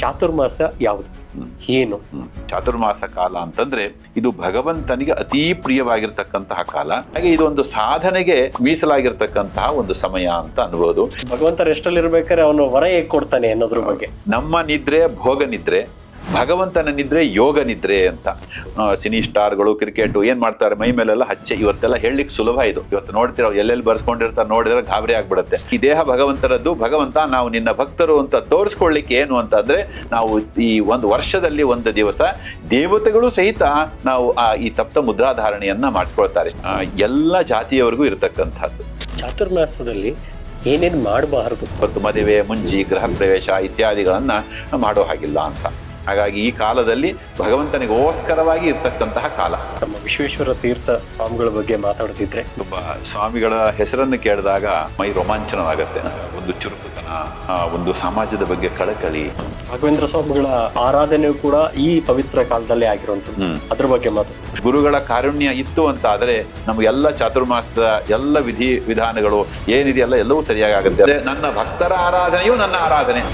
ಚಾತುರ್ಮಾಸ ಯಾವುದು, ಏನು? ಚಾತುರ್ಮಾಸ ಕಾಲ ಅಂತಂದ್ರೆ ಇದು ಭಗವಂತನಿಗೆ ಅತೀ ಪ್ರಿಯವಾಗಿರ್ತಕ್ಕಂತಹ ಕಾಲ. ಹಾಗೆ ಇದು ಒಂದು ಸಾಧನೆಗೆ ಮೀಸಲಾಗಿರ್ತಕ್ಕಂತಹ ಒಂದು ಸಮಯ ಅಂತ ಅನ್ಬೋದು. ಭಗವಂತ ರೆಸ್ಟಲ್ಲಿ ಇರ್ಬೇಕಾದ್ರೆ ಅವನು ವರ ಹೇಗ್ ಕೊಡ್ತಾನೆ ಅನ್ನೋದ್ರ ಬಗ್ಗೆ. ನಮ್ಮ ನಿದ್ರೆ ಭೋಗ ನಿದ್ರೆ, ಭಗವಂತನ ನಿದ್ರೆ ಯೋಗ ನಿದ್ರೆ ಅಂತ. ಸಿನಿ ಸ್ಟಾರ್ಗಳು ಕ್ರಿಕೆಟ್ ಏನ್ ಮಾಡ್ತಾರೆ, ಮೈ ಮೇಲೆಲ್ಲ ಹಚ್ಚೆ. ಇವತ್ತೆಲ್ಲ ಹೇಳಲಿಕ್ಕೆ ಸುಲಭ ಇದು. ಇವತ್ತು ನೋಡ್ತೀರ ಎಲ್ಲೆಲ್ಲಿ ಬರ್ಸ್ಕೊಂಡಿರ್ತಾರೆ, ನೋಡಿದ್ರೆ ಗಾಬರಿ ಆಗ್ಬಿಡುತ್ತೆ. ಈ ದೇಹ ಭಗವಂತರದ್ದು. ಭಗವಂತ ನಾವು ನಿನ್ನ ಭಕ್ತರು ಅಂತ ತೋರಿಸ್ಕೊಳ್ಳಿಕ್ಕೆ ಏನು ಅಂತಂದ್ರೆ, ನಾವು ಈ ಒಂದು ವರ್ಷದಲ್ಲಿ ಒಂದು ದಿವಸ ದೇವತೆಗಳು ಸಹಿತ ನಾವು ಈ ತಪ್ತ ಮುದ್ರಾಧಾರಣೆಯನ್ನ ಮಾಡಿಸ್ಕೊಳ್ತಾರೆ. ಎಲ್ಲ ಜಾತಿಯವರೆಗೂ ಇರತಕ್ಕಂಥದ್ದು. ಚಾತುರ್ಮಾಸದಲ್ಲಿ ಏನೇನ್ ಮಾಡಬಾರದು? ಮತ್ತು ಮದುವೆ, ಮುಂಜಿ, ಗೃಹ ಪ್ರವೇಶ ಇತ್ಯಾದಿಗಳನ್ನ ಮಾಡೋ ಹಾಗಿಲ್ಲ ಅಂತ. ಹಾಗಾಗಿ ಈ ಕಾಲದಲ್ಲಿ ಭಗವಂತನಿಗೋಸ್ಕರವಾಗಿ ಇರ್ತಕ್ಕಂತಹ ಕಾಲ. ನಮ್ಮ ವಿಶ್ವೇಶ್ವರ ತೀರ್ಥ ಸ್ವಾಮಿಗಳ ಬಗ್ಗೆ ಮಾತಾಡ್ತಿದ್ರೆ, ತುಂಬ ಸ್ವಾಮಿಗಳ ಹೆಸರನ್ನು ಕೇಳಿದಾಗ ಮೈ ರೋಮಾಂಚನವಾಗತ್ತೆ. ಒಂದು ಚುರುಕುತನ, ಒಂದು ಸಮಾಜದ ಬಗ್ಗೆ ಕಳಕಳಿ. ರಾಘವೇಂದ್ರ ಸ್ವಾಮಿಗಳ ಆರಾಧನೆಯು ಕೂಡ ಈ ಪವಿತ್ರ ಕಾಲದಲ್ಲೇ ಆಗಿರುವಂಥದ್ದು. ಅದ್ರ ಬಗ್ಗೆ ಮಾತಾಡ್ತೀವಿ. ಗುರುಗಳ ಕಾರುಣ್ಯ ಇತ್ತು ಅಂತ ಆದರೆ ನಮಗೆಲ್ಲ ಚಾತುರ್ಮಾಸದ ಎಲ್ಲ ವಿಧಿ ವಿಧಾನಗಳು ಏನಿದೆಯಲ್ಲ ಎಲ್ಲವೂ ಸರಿಯಾಗಿ ಆಗುತ್ತೆ. ನನ್ನ ಭಕ್ತರ ಆರಾಧನೆಯು ನನ್ನ ಆರಾಧನೆ.